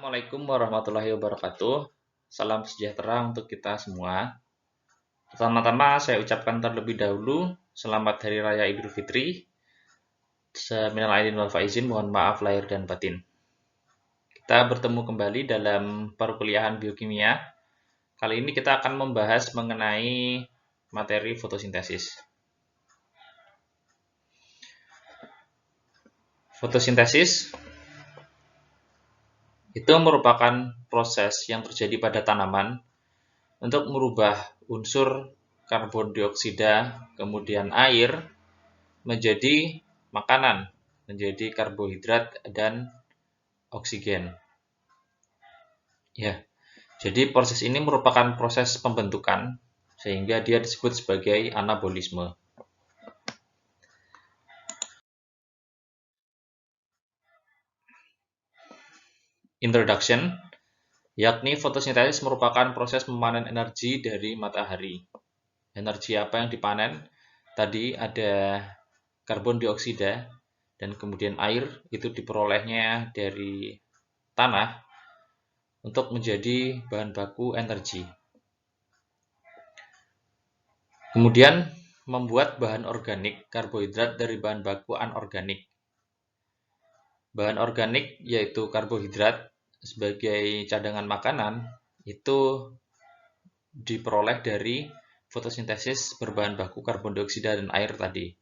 Assalamualaikum warahmatullahi wabarakatuh. Salam sejahtera untuk kita semua. Pertama-tama saya ucapkan terlebih dahulu selamat Hari Raya Idul Fitri. Minal aidin wal faizin, mohon maaf lahir dan batin. Kita bertemu kembali dalam perkuliahan biokimia. Kali ini kita akan membahas mengenai materi fotosintesis. Fotosintesis itu merupakan proses yang terjadi pada tanaman untuk merubah unsur karbon dioksida, kemudian air, menjadi makanan, menjadi karbohidrat dan oksigen. Ya, jadi proses ini merupakan proses pembentukan, sehingga dia disebut sebagai anabolisme. Introduction, yakni fotosintesis merupakan proses memanen energi dari matahari. Energi apa yang dipanen? Tadi ada karbon dioksida dan kemudian air, itu diperolehnya dari tanah untuk menjadi bahan baku energi. Kemudian membuat bahan organik, karbohidrat dari bahan baku anorganik. Bahan organik yaitu karbohidrat sebagai cadangan makanan itu diperoleh dari fotosintesis berbahan baku karbon dioksida dan air tadi.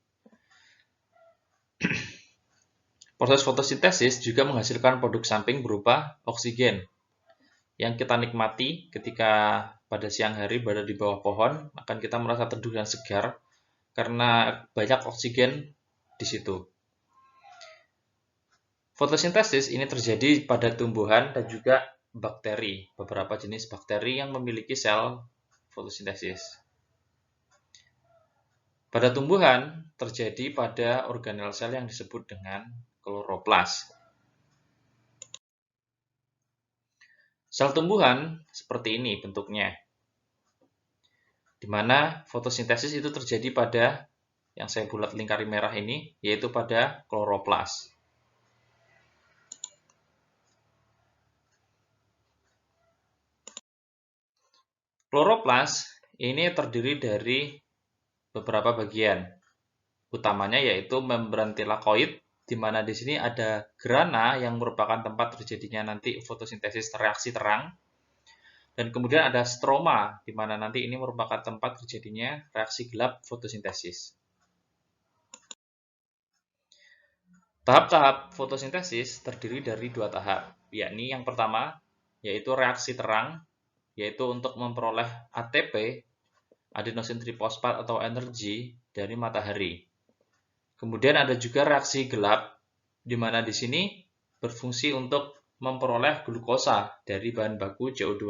Proses fotosintesis juga menghasilkan produk samping berupa oksigen yang kita nikmati ketika pada siang hari berada di bawah pohon, akan kita merasa teduh dan segar karena banyak oksigen di situ. Fotosintesis ini terjadi pada tumbuhan dan juga bakteri, beberapa jenis bakteri yang memiliki sel fotosintesis. Pada tumbuhan terjadi pada organel sel yang disebut dengan kloroplas. Sel tumbuhan seperti ini bentuknya, di mana fotosintesis itu terjadi pada yang saya bulat lingkari merah ini, yaitu pada kloroplas. Kloroplas ini terdiri dari beberapa bagian, utamanya yaitu membran tilakoid, di mana di sini ada grana yang merupakan tempat terjadinya nanti fotosintesis reaksi terang, dan kemudian ada stroma, di mana nanti ini merupakan tempat terjadinya reaksi gelap fotosintesis. Tahap-tahap fotosintesis terdiri dari dua tahap, yakni yang pertama yaitu reaksi terang, yaitu untuk memperoleh ATP, adenosin trifosfat atau energi dari matahari. Kemudian ada juga reaksi gelap, di mana di sini berfungsi untuk memperoleh glukosa dari bahan baku CO2.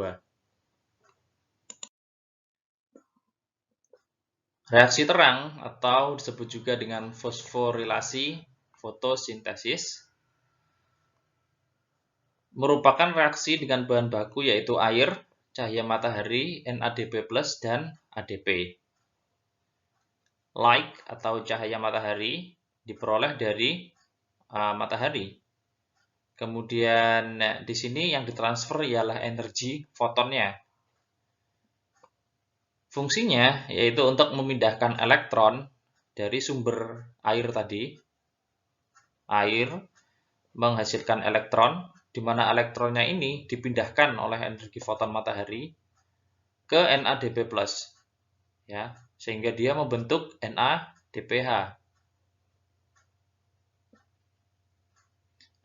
Reaksi terang atau disebut juga dengan fosforilasi fotosintesis merupakan reaksi dengan bahan baku yaitu air, cahaya matahari, NADP+, dan ADP. Light atau cahaya matahari diperoleh dari matahari. Kemudian di sini yang ditransfer ialah energi fotonnya. Fungsinya yaitu untuk memindahkan elektron dari sumber air tadi. Air menghasilkan elektron, di mana elektronnya ini dipindahkan oleh energi foton matahari ke NADP+, ya, sehingga dia membentuk NADPH.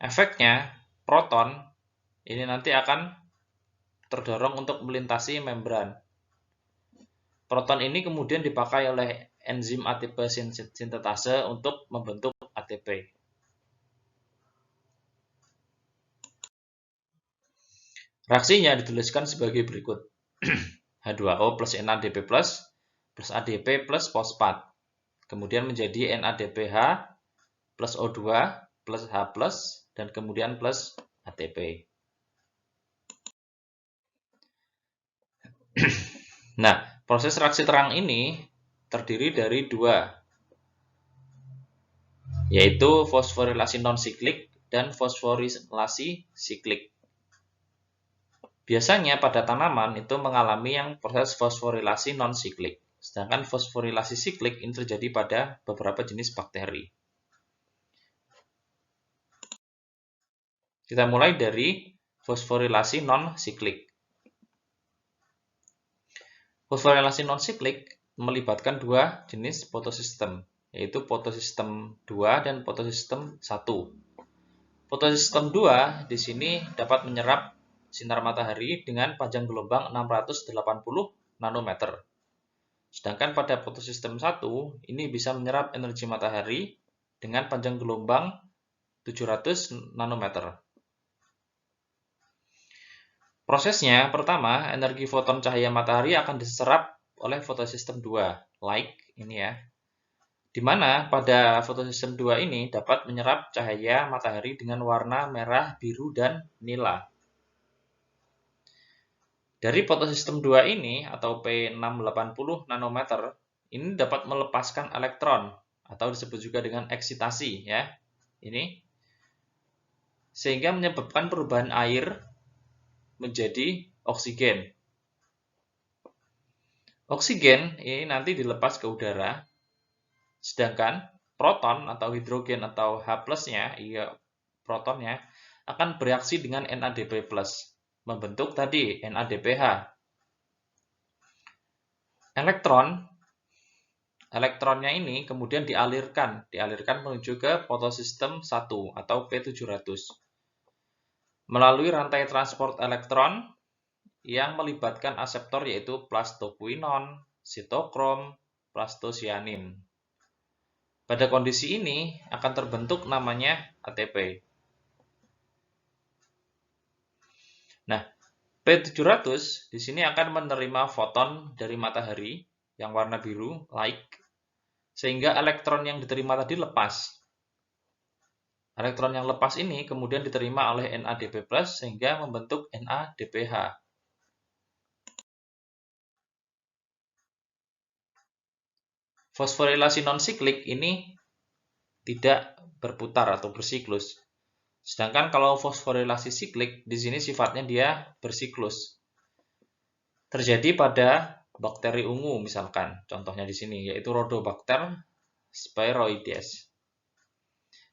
Efeknya, proton ini nanti akan terdorong untuk melintasi membran. Proton ini kemudian dipakai oleh enzim ATP sintetase untuk membentuk ATP. Reaksinya dituliskan sebagai berikut. H2O plus NADP plus ADP plus fosfat. Kemudian menjadi NADPH plus O2 plus H plus dan kemudian plus ATP. Nah, proses reaksi terang ini terdiri dari dua, yaitu fosforilasi non-siklik dan fosforilasi siklik. Biasanya pada tanaman itu mengalami yang proses fosforilasi non-siklik. Sedangkan fosforilasi siklik ini terjadi pada beberapa jenis bakteri. Kita mulai dari fosforilasi non-siklik. Fosforilasi non-siklik melibatkan dua jenis fotosistem, yaitu fotosistem 2 dan fotosistem 1. Fotosistem 2 di sini dapat menyerap sinar matahari dengan panjang gelombang 680 nanometer. Sedangkan pada fotosistem 1 ini bisa menyerap energi matahari dengan panjang gelombang 700 nanometer. Prosesnya, pertama, energi foton cahaya matahari akan diserap oleh fotosistem 2, light ini ya. Di mana pada fotosistem 2 ini dapat menyerap cahaya matahari dengan warna merah, biru, dan nila. Dari fotosistem 2 ini atau P680 nanometer ini dapat melepaskan elektron atau disebut juga dengan eksitasi ya. Ini sehingga menyebabkan perubahan air menjadi oksigen. Oksigen ini nanti dilepas ke udara, sedangkan proton atau hidrogen atau H+-nya, protonnya akan bereaksi dengan NADP+, membentuk tadi NADPH. Elektronnya ini kemudian dialirkan menuju ke fotosistem 1 atau P700. Melalui rantai transport elektron yang melibatkan aseptor yaitu plastoquinon, sitokrom, plastosianin. Pada kondisi ini akan terbentuk namanya ATP. Nah, P700 di sini akan menerima foton dari matahari yang warna biru, light, sehingga elektron yang diterima tadi lepas. Elektron yang lepas ini kemudian diterima oleh NADP+, sehingga membentuk NADPH. Fosforilasi non-siklik ini tidak berputar atau bersiklus. Sedangkan kalau fosforilasi siklik, di sini sifatnya dia bersiklus. Terjadi pada bakteri ungu misalkan, contohnya di sini yaitu Rhodobacter spiroides.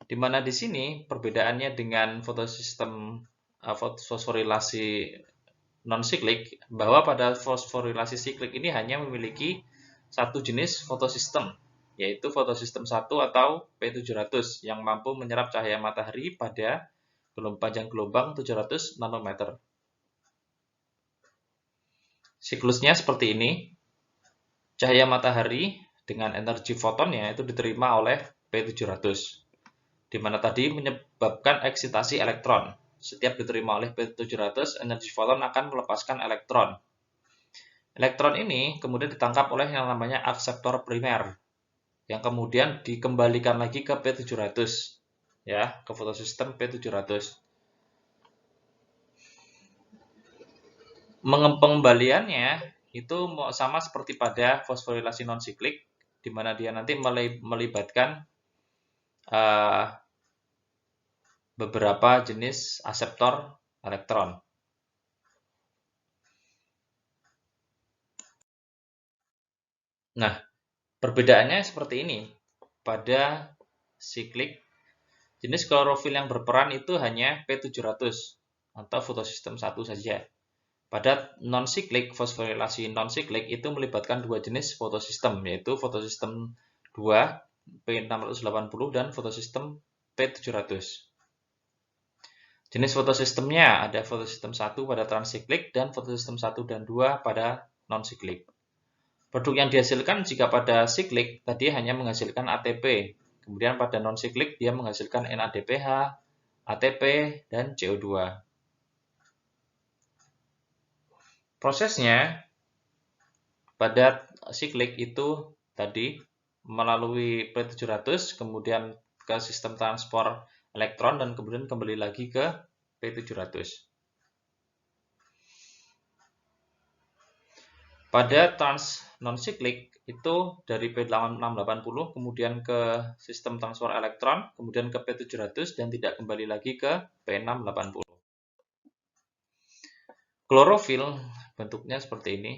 Di mana di sini perbedaannya dengan fotosistem fosforilasi non-siklik, bahwa pada fosforilasi siklik ini hanya memiliki satu jenis fotosistem, yaitu fotosistem 1 atau P700 yang mampu menyerap cahaya matahari pada panjang gelombang 700 nanometer. Siklusnya seperti ini. Cahaya matahari dengan energi fotonnya itu diterima oleh P700, di mana tadi menyebabkan eksitasi elektron. Setiap diterima oleh P700, energi foton akan melepaskan elektron. Elektron ini kemudian ditangkap oleh yang namanya akseptor primer, yang kemudian dikembalikan lagi ke P700, ya, ke fotosistem P700. Pengembaliannya itu sama seperti pada fosforilasi non-siklik, di mana dia nanti melibatkan beberapa jenis aseptor elektron. Nah, perbedaannya seperti ini. Pada siklik, jenis klorofil yang berperan itu hanya P700 atau fotosistem 1 saja. Pada non-siklik, fosforilasi non-siklik itu melibatkan dua jenis fotosistem, yaitu fotosistem 2 P680 dan fotosistem P700. Jenis fotosistemnya ada fotosistem 1 pada transiklik dan fotosistem 1 dan 2 pada non-siklik. Produk yang dihasilkan jika pada siklik tadi hanya menghasilkan ATP, kemudian pada non-siklik dia menghasilkan NADPH, ATP, dan CO2. Prosesnya pada siklik itu tadi melalui P700, kemudian ke sistem transport elektron, dan kemudian kembali lagi ke P700. Pada non-siklik itu dari P680 kemudian ke sistem transport elektron, kemudian ke P700 dan tidak kembali lagi ke P680. Klorofil bentuknya seperti ini,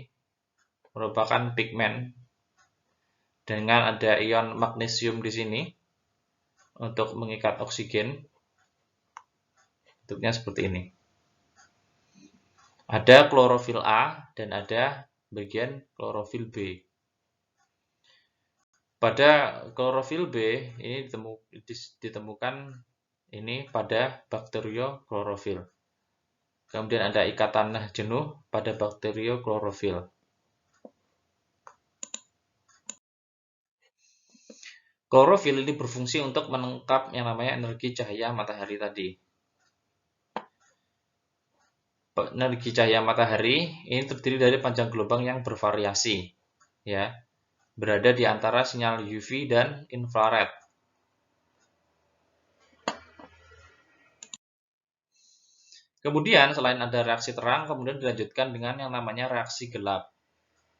merupakan pigmen dengan ada ion magnesium di sini untuk mengikat oksigen. Bentuknya seperti ini. Ada klorofil A dan ada bagian klorofil B. Pada klorofil B ini ditemukan ini pada bakterioklorofil. Kemudian ada ikatan jenuh pada bakterioklorofil. Klorofil ini berfungsi untuk menangkap yang namanya energi cahaya matahari tadi. Energi cahaya matahari ini terdiri dari panjang gelombang yang bervariasi, ya, berada di antara sinyal UV dan infrared. Kemudian selain ada reaksi terang, kemudian dilanjutkan dengan yang namanya reaksi gelap,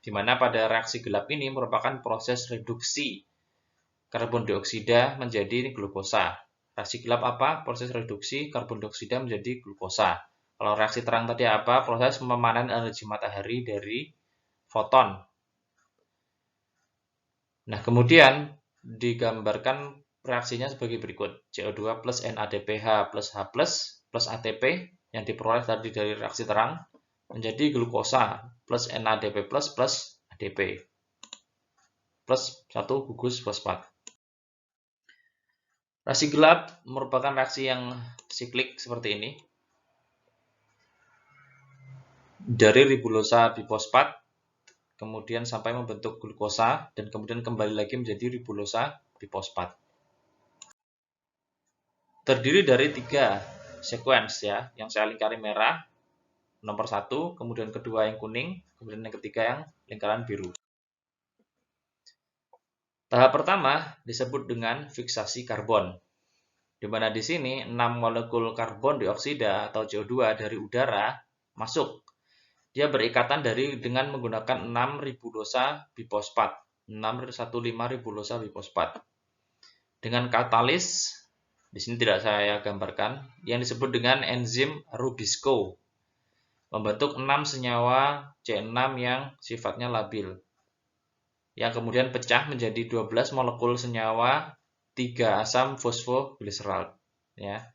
di mana pada reaksi gelap ini merupakan proses reduksi karbon dioksida menjadi glukosa. Reaksi gelap apa? Proses reduksi karbon dioksida menjadi glukosa. Kalau reaksi terang tadi apa? Proses memanen energi matahari dari foton. Nah, kemudian digambarkan reaksinya sebagai berikut. CO2 plus NADPH plus H plus ATP yang diperoleh tadi dari reaksi terang menjadi glukosa plus NADP plus ADP plus 1 gugus fosfat. Reaksi gelap merupakan reaksi yang siklik seperti ini. Dari ribulosa bifosfat, kemudian sampai membentuk glukosa, dan kemudian kembali lagi menjadi ribulosa bifosfat. Terdiri dari 3 sequence ya, yang saya lingkari merah, nomor 1, kemudian kedua yang kuning, kemudian yang ketiga yang lingkaran biru. Tahap pertama disebut dengan fiksasi karbon, di mana di sini 6 molekul karbon dioksida atau CO2 dari udara masuk. Dia berikatan dengan menggunakan 6 ribulosa bifosfat, 615 ribulosa bifosfat. Dengan katalis, di sini tidak saya gambarkan, yang disebut dengan enzim Rubisco, membentuk 6 senyawa C6 yang sifatnya labil, yang kemudian pecah menjadi 12 molekul senyawa 3 asam fosfogliserat, ya.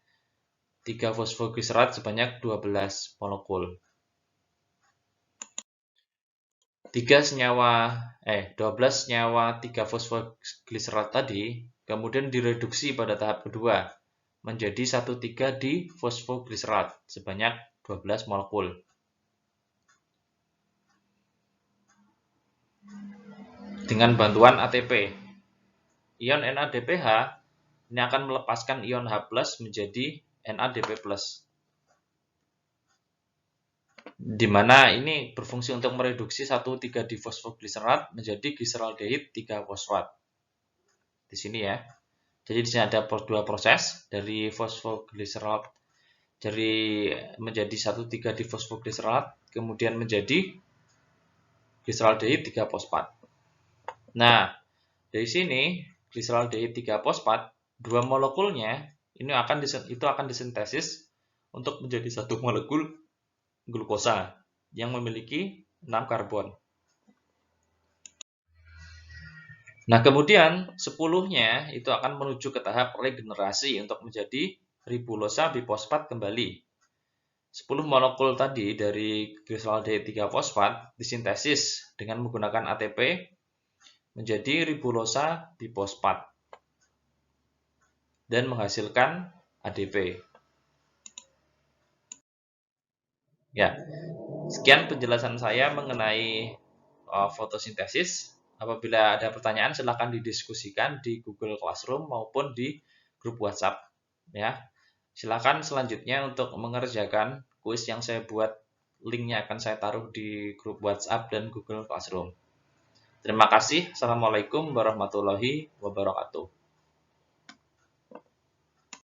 3 fosfogliserat sebanyak 12 molekul. 12 senyawa 3 fosfogliserat tadi kemudian direduksi pada tahap kedua menjadi 1,3 difosfogliserat sebanyak 12 molekul. Dengan bantuan ATP, ion NADPH ini akan melepaskan ion H+ menjadi NADP+, di mana ini berfungsi untuk mereduksi 1,3 difosfogliserat menjadi gliseraldehyde 3-fosfat. Di sini ya. Jadi di sini ada 2 proses dari fosfogliserat menjadi 1,3 difosfogliserat kemudian menjadi gliseraldehyde 3-fosfat. Nah, dari sini gliseraldehyde 3-fosfat 2 molekulnya itu akan disintesis untuk menjadi 1 molekul glukosa yang memiliki 6 karbon. Nah, kemudian 10-nya itu akan menuju ke tahap regenerasi untuk menjadi ribulosa bifosfat kembali. 10 molekul tadi dari gliseraldehyde 3-fosfat disintesis dengan menggunakan ATP menjadi ribulosa bifosfat dan menghasilkan ADP. Ya, sekian penjelasan saya mengenai fotosintesis. Apabila ada pertanyaan silakan didiskusikan di Google Classroom maupun di grup WhatsApp. Ya, silakan selanjutnya untuk mengerjakan kuis yang saya buat, linknya akan saya taruh di grup WhatsApp dan Google Classroom. Terima kasih. Assalamualaikum warahmatullahi wabarakatuh.